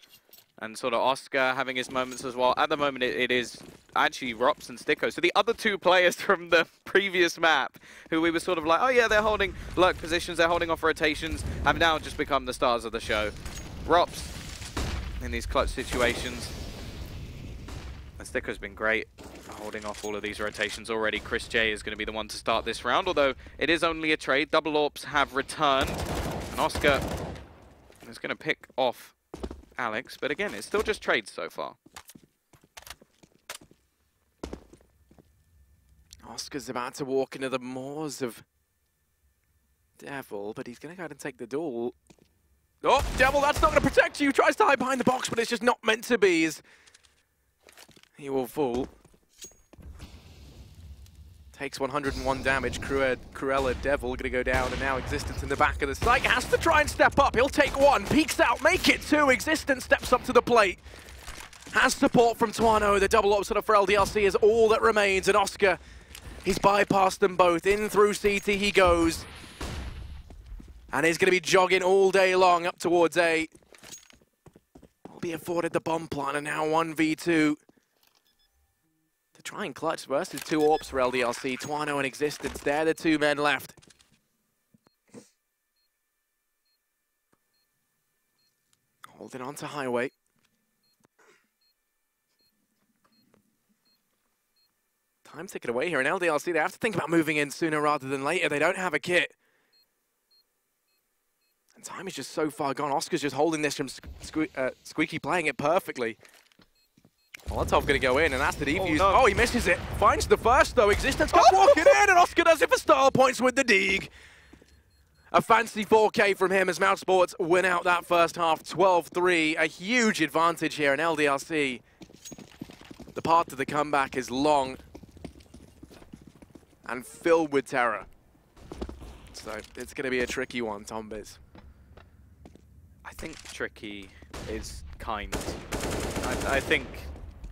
Speaker 2: And sort of Oscar having his moments as well. At the moment, it is actually Rops and Sticko. So the other two players from the previous map, who we were sort of like, oh yeah, they're holding lurk positions, they're holding off rotations, have now just become the stars of the show. Rops in these clutch situations. And Sticko's been great, holding off all of these rotations already. Chris J is going to be the one to start this round, although it is only a trade. Double AWPs have returned, and Oscar is going to pick off Alex, but again, it's still just trades so far.
Speaker 1: Oscar's about to walk into the maws of Devil, but he's going to go ahead and take the duel. Oh, Devil, that's not going to protect you. Tries to hide behind the box, but it's just not meant to be. He will fall. Takes 101 damage. Cruella Devil going to go down, and now Existence in the back of the site. Has to try and step up. He'll take one. Peeks out. Make it two. Existence steps up to the plate. Has support from Tuano. The double up sort of for LDLC is all that remains. And Oscar, he's bypassed them both. In through CT he goes. And he's going to be jogging all day long up towards A. Will be afforded the bomb plant, and now 1v2. To try and clutch versus two AWPs for LDLC. Tuano and Existence, they're the two men left. Holding on to Highway. Time ticking away here, and LDLC, they have to think about moving in sooner rather than later. They don't have a kit. And time is just so far gone. Oscar's just holding this from Squeaky, playing it perfectly. Molotov going to go in, and that's the defuse.
Speaker 2: No.
Speaker 1: Oh, he misses it. Finds the first, though. Existence comes walking in, and Oscar does it for style points with the dig. A fancy 4K from him as Mousesports win out that first half, 12-3. A huge advantage here in LDLC. The path to the comeback is long and filled with terror. So it's going to be a tricky one, Tom Biz.
Speaker 2: I think tricky is kind. I think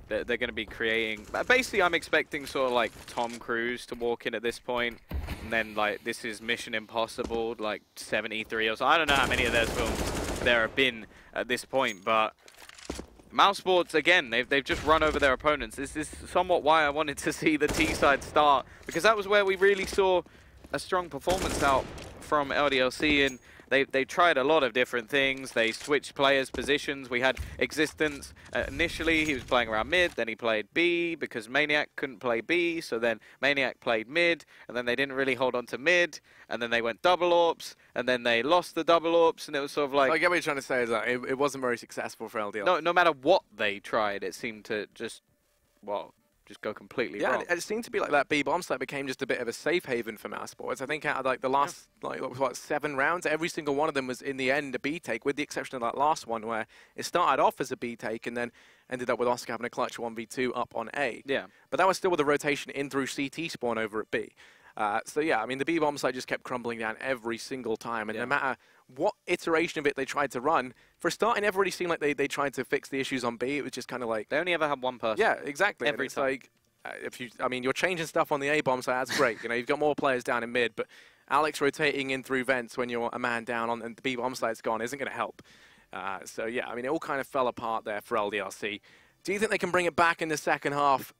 Speaker 2: they're going to be creating... Basically, I'm expecting sort of like Tom Cruise to walk in at this point, and then like this is Mission Impossible, like 73 or so. I don't know how many of those films there have been at this point, but Mousesports, again, they've just run over their opponents. This is somewhat why I wanted to see the T-side start, because that was where we really saw a strong performance out from LDLC, and they tried a lot of different things. They switched players' positions. We had Existence. Initially, he was playing around mid. Then he played B because Maniac couldn't play B. So then Maniac played mid. And then they didn't really hold on to mid. And then they went double AWPs. And then they lost the double AWPs. And it was sort of like...
Speaker 1: I get what you're trying to say is that it wasn't very successful for LDLC.
Speaker 2: No matter what they tried, it seemed to just, well, just go completely wrong.
Speaker 1: Yeah, it seemed to be like that B bomb site became just a bit of a safe haven for Mousesports. I think out of like the last what 7 rounds, every single one of them was in the end a B take, with the exception of that last one where it started off as a B take and then ended up with Oscar having a clutch 1v2 up on A.
Speaker 2: Yeah.
Speaker 1: But that was still with a rotation in through CT spawn over at B. So yeah, I mean the B bomb site just kept crumbling down every single time, and no matter what iteration of it they tried to run, for starting, never really seemed like they tried to fix the issues on B. It was just kind of like...
Speaker 2: They only ever had one person.
Speaker 1: Yeah, exactly.
Speaker 2: Every time.
Speaker 1: Like, I mean, you're changing stuff on the A bomb, so that's great. You know, you've got more players down in mid, but Alex rotating in through vents when you're a man down on and the B bomb site's gone isn't going to help. So yeah, I mean, it all kind of fell apart there for LDLC. Do you think they can bring it back in the second half?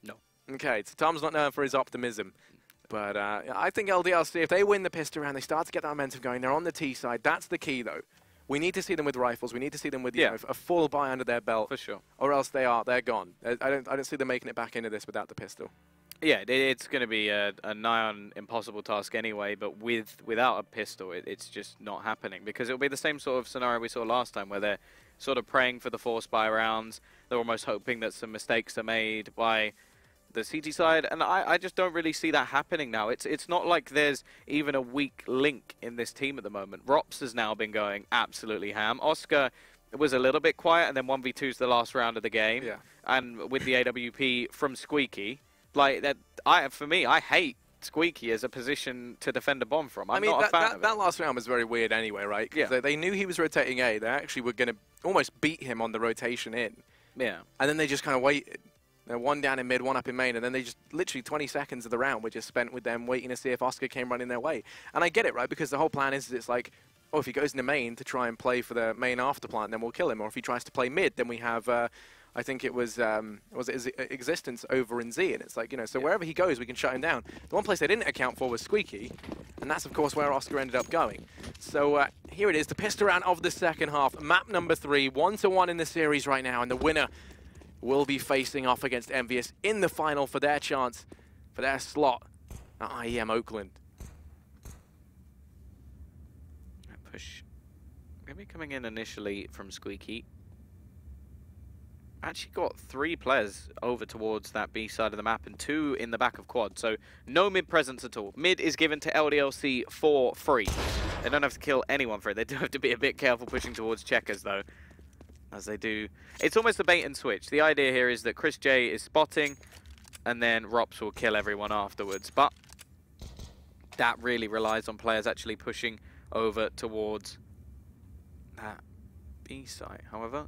Speaker 2: No.
Speaker 1: Okay, so Tom's not known for his optimism. But I think LDLC, if they win the pistol round, they start to get that momentum going. They're on the T side. That's the key, though. We need to see them with rifles. We need to see them with you know, a full buy under their belt.
Speaker 2: For sure.
Speaker 1: Or else they're gone. I don't see them making it back into this without the pistol.
Speaker 2: Yeah, it's going to be a nigh on impossible task anyway, but without a pistol, it's just not happening, because it'll be the same sort of scenario we saw last time, where they're sort of praying for the force buy rounds. They're almost hoping that some mistakes are made by the CT side, and I just don't really see that happening now. It's not like there's even a weak link in this team at the moment. Rops has now been going absolutely ham. Oscar was a little bit quiet, and then 1v2's the last round of the game.
Speaker 1: Yeah.
Speaker 2: And with the AWP from Squeaky, like that, for me, I hate Squeaky as a position to defend a bomb from. I'm not a fan of it.
Speaker 1: That last round was very weird anyway, right? Because they knew he was rotating A. They actually were going to almost beat him on the rotation in.
Speaker 2: Yeah.
Speaker 1: And then they just kind of waited. One down in mid, one up in main, and then they just literally 20 seconds of the round were just spent with them waiting to see if Oscar came running their way. And I get it, right? Because the whole plan is it's like, oh, if he goes into main to try and play for the main afterplant, then we'll kill him. Or if he tries to play mid, then we have, I think it was his Existence over in Z. And it's like, you know, so wherever he goes, we can shut him down. The one place they didn't account for was Squeaky. And that's, of course, where Oscar ended up going. So here it is, the pistol round of the second half. Map number 3, 1-1 in the series right now. And the winner will be facing off against Envious in the final for their chance, for their slot at IEM Oakland.
Speaker 2: Push. Going to be coming in initially from Squeaky. Actually got 3 players over towards that B side of the map and 2 in the back of quad. So no mid presence at all. Mid is given to LDLC for free. They don't have to kill anyone for it. They do have to be a bit careful pushing towards checkers though, as they do. It's almost a bait and switch. The idea here is that Chris J is spotting and then Rops will kill everyone afterwards. But that really relies on players actually pushing over towards that B site. However,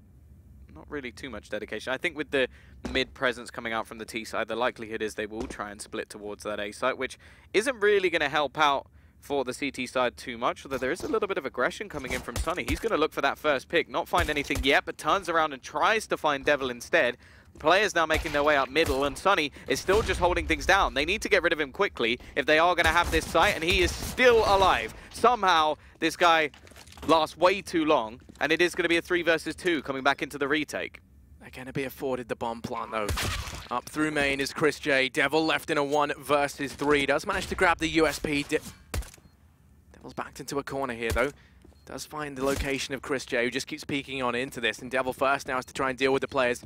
Speaker 2: not really too much dedication. I think with the mid presence coming out from the T side, the likelihood is they will try and split towards that A site, which isn't really going to help out for the CT side too much, although there is a little bit of aggression coming in from Sunny. He's going to look for that first pick, not find anything yet, but turns around and tries to find Devil instead. Players now making their way up middle, and Sunny is still just holding things down. They need to get rid of him quickly if they are going to have this site, and he is still alive. Somehow, this guy lasts way too long, and it is going to be a 3 versus 2 coming back into the retake.
Speaker 1: They're going to be afforded the bomb plant, though. Up through main is Chris J. Devil left in a 1 versus 3. Does manage to grab the USP. Devil's backed into a corner here, though. Does find the location of Chris J, who just keeps peeking on into this. And Devil first now has to try and deal with the players.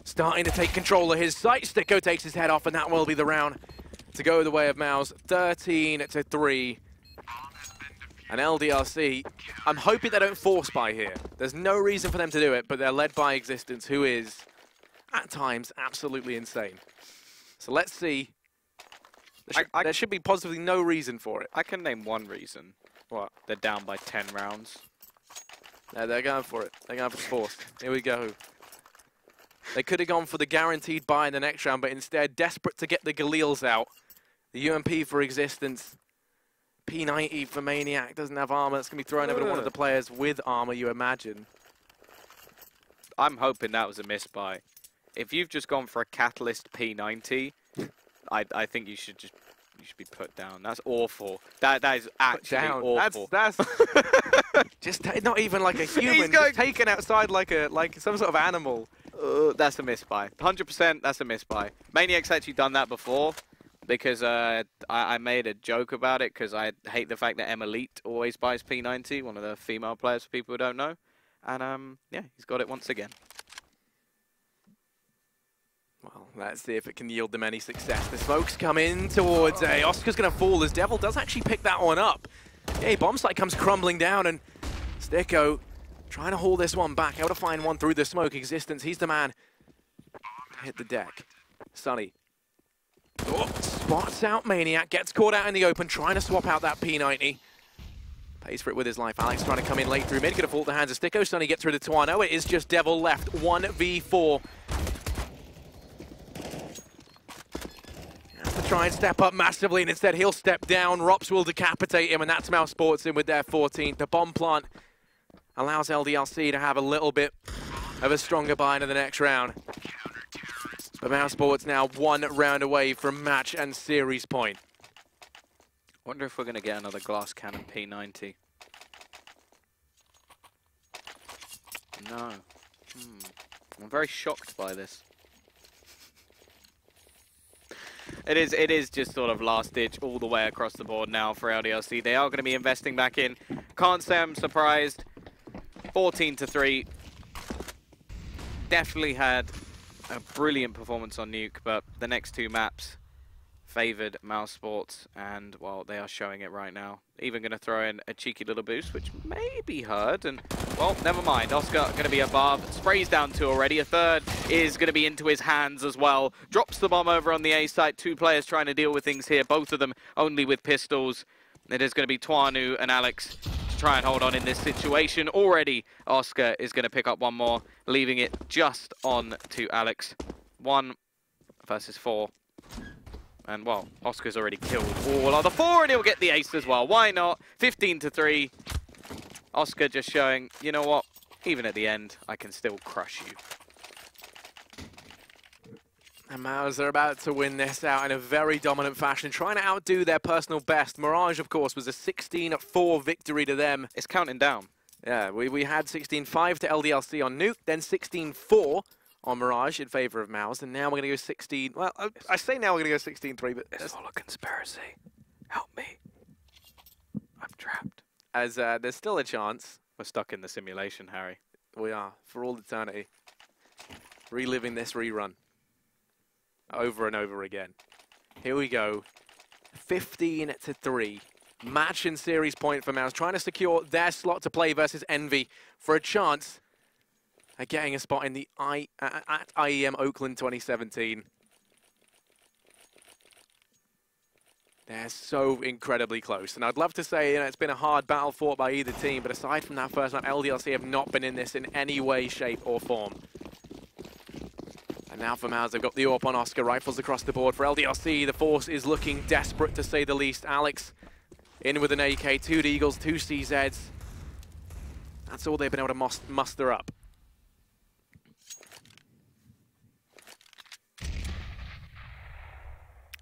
Speaker 1: Starting to take control of his site. Sticko takes his head off, and that will be the round to go the way of Mouse. 13-3. And LDLC, I'm hoping they don't force buy here. There's no reason for them to do it, but they're led by Existence, who is, at times, absolutely insane. So let's see. There should be positively no reason for it.
Speaker 2: I can name one reason.
Speaker 1: What?
Speaker 2: They're down by 10 rounds.
Speaker 1: No, they're going for it. They're going for the force. Here we go. They could have gone for the guaranteed buy in the next round, but instead, desperate to get the Galils out. The UMP for Existence. P90 for Maniac. Doesn't have armor. It's going to be thrown over to one of the players with armor, you imagine.
Speaker 2: I'm hoping that was a misbuy. If you've just gone for a Catalyst P90, I think you should be put down. That's awful. That is actually awful. That's
Speaker 1: just not even like a human. Just taken outside like some sort of animal.
Speaker 2: That's a misbuy. 100%. That's a misbuy. Maniac's actually done that before. Because I made a joke about it because I hate the fact that Elite always buys P90, one of the female players for people who don't know. And yeah, he's got it once again.
Speaker 1: Well, let's see if it can yield them any success. The smokes come in towards A. Oscar's going to fall as Devil does actually pick that one up. Yeah, bomb site comes crumbling down and Sticko trying to haul this one back. Able to find one through the smoke. Existence, he's the man. Hit the deck. Sunny. Oh, spots out Maniac, gets caught out in the open, trying to swap out that P90. Pays for it with his life. Alex trying to come in late through mid, gonna fall at the hands of Sticko. Sunny gets rid of Tuano. It is just Devil left, 1v4. Has to try and step up massively, and instead he'll step down. Rops will decapitate him, and that's Mousesports in with their 14th. The bomb plant allows LDLC to have a little bit of a stronger buy into the next round. But Mousesports now 1 round away from match and series point.
Speaker 2: Wonder if we're going to get another glass cannon P90. No. I'm very shocked by this. It is just sort of last ditch all the way across the board now for LDLC. They are going to be investing back in. Can't say I'm surprised. 14-3. Definitely had a brilliant performance on Nuke, but the next 2 maps favoured Mousesports, and, well, they are showing it right now. Even going to throw in a cheeky little boost, which may be heard, and, well, never mind. Oscar going to be above, sprays down 2 already. A third is going to be into his hands as well. Drops the bomb over on the A site. 2 players trying to deal with things here, both of them only with pistols. It is going to be Tuanu and Alex to try and hold on in this situation. Already, Oscar is going to pick up one more, leaving it just on to Alex. 1 versus 4. And, well, Oscar's already killed all other 4, and he'll get the ace as well. Why not? 15-3. Oscar just showing, you know what? Even at the end, I can still crush you.
Speaker 1: And Mouse are about to win this out in a very dominant fashion, trying to outdo their personal best. Mirage, of course, was a 16-4 victory to them.
Speaker 2: It's counting down.
Speaker 1: Yeah, we had 16-5 to LDLC on Nuke, then 16-4 on Mirage in favor of Mouse, and now we're going to go 16... Well, I say now we're going to go 16-3, but...
Speaker 2: It's all a conspiracy. Help me. I'm trapped.
Speaker 1: As there's still a chance.
Speaker 2: We're stuck in the simulation, Harry.
Speaker 1: We are, for all eternity. Reliving this rerun. Over and over again. Here we go. 15-3. Match and series point for Mouse, trying to secure their slot to play versus Envy for a chance at getting a spot in the at IEM Oakland 2017. They're so incredibly close, and I'd love to say, you know, it's been a hard battle fought by either team, but aside from that first map, LDLC have not been in this in any way, shape, or form. And now for Mouse, they've got the AWP on Oscar, rifles across the board. For LDLC, the force is looking desperate to say the least. Alex in with an AK, 2 Deagles, 2 CZs. That's all they've been able to muster up.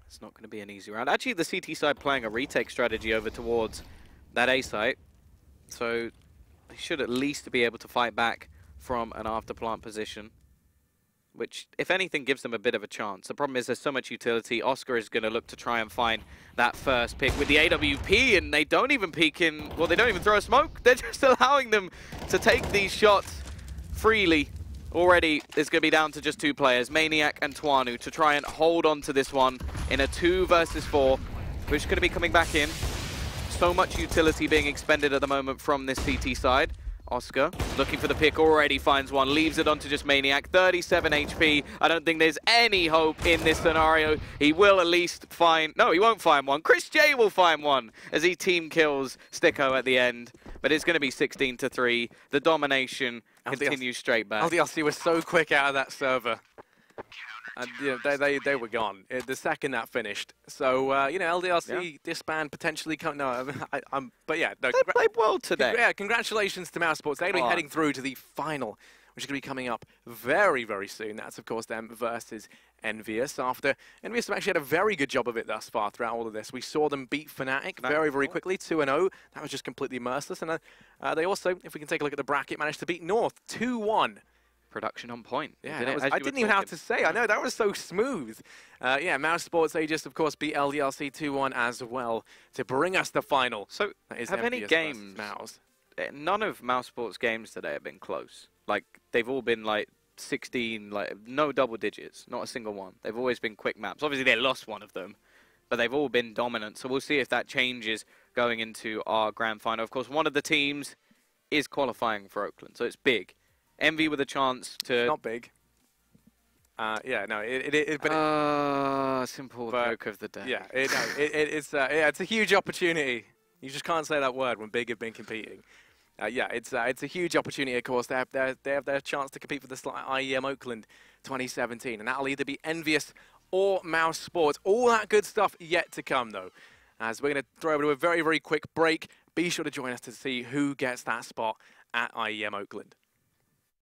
Speaker 2: It's not going to be an easy round. Actually, the CT side playing a retake strategy over towards that A site. So they should at least be able to fight back from an after plant position, which, if anything, gives them a bit of a chance. The problem is there's so much utility. Oscar is going to look to try and find that first pick with the AWP, and they don't even peek in, well, they don't even throw a smoke. They're just allowing them to take these shots freely. Already, it's going to be down to just 2 players, Maniac and Tuanu, to try and hold on to this one in a 2 versus 4, which is going to be coming back in. So much utility being expended at the moment from this CT side. Oscar, looking for the pick, already finds one, leaves it onto just Maniac, 37 HP. I don't think there's any hope in this scenario. He will at least find, no, he won't find one. Chris J will find one as he team kills Sticko at the end. But it's going to be 16-3. The domination continues straight back.
Speaker 1: LDLC was so quick out of that server. And you know, they were gone the second that finished. So you know, LDLC disband potentially. But yeah, no,
Speaker 2: they played well today.
Speaker 1: Yeah, congratulations to Mousesports. They'll be heading through to the final, which is going to be coming up very, very soon. That's of course them versus Envious. After Envious have actually had a very good job of it thus far throughout all of this. We saw them beat Fnatic very, very quickly, 2-0. That was just completely merciless. And they also, if we can take a look at the bracket, managed to beat North 2-1.
Speaker 2: Production on point.
Speaker 1: Yeah, I didn't even have to say. I know, that was so smooth. Yeah, Mousesports, they just, of course, beat LDLC 2-1 as well to bring us the final.
Speaker 2: So, have any games, none of Mousesports' games today have been close. Like, they've all been, like, 16, like, no double digits, not a single one. They've always been quick maps. Obviously, they lost one of them, but they've all been dominant. So we'll see if that changes going into our grand final. Of course, one of the teams is qualifying for Oakland, so it's big. Envy with a chance to...
Speaker 1: It's not big. Yeah, no,
Speaker 2: simple joke of the day.
Speaker 1: Yeah, it's a huge opportunity. You just can't say that word when big have been competing. Yeah, it's a huge opportunity, of course. They have their chance to compete for the IEM Oakland 2017, and that'll either be Envious or Mousesports. All that good stuff yet to come, though. As we're going to throw over to a very, very quick break. Be sure to join us to see who gets that spot at IEM Oakland.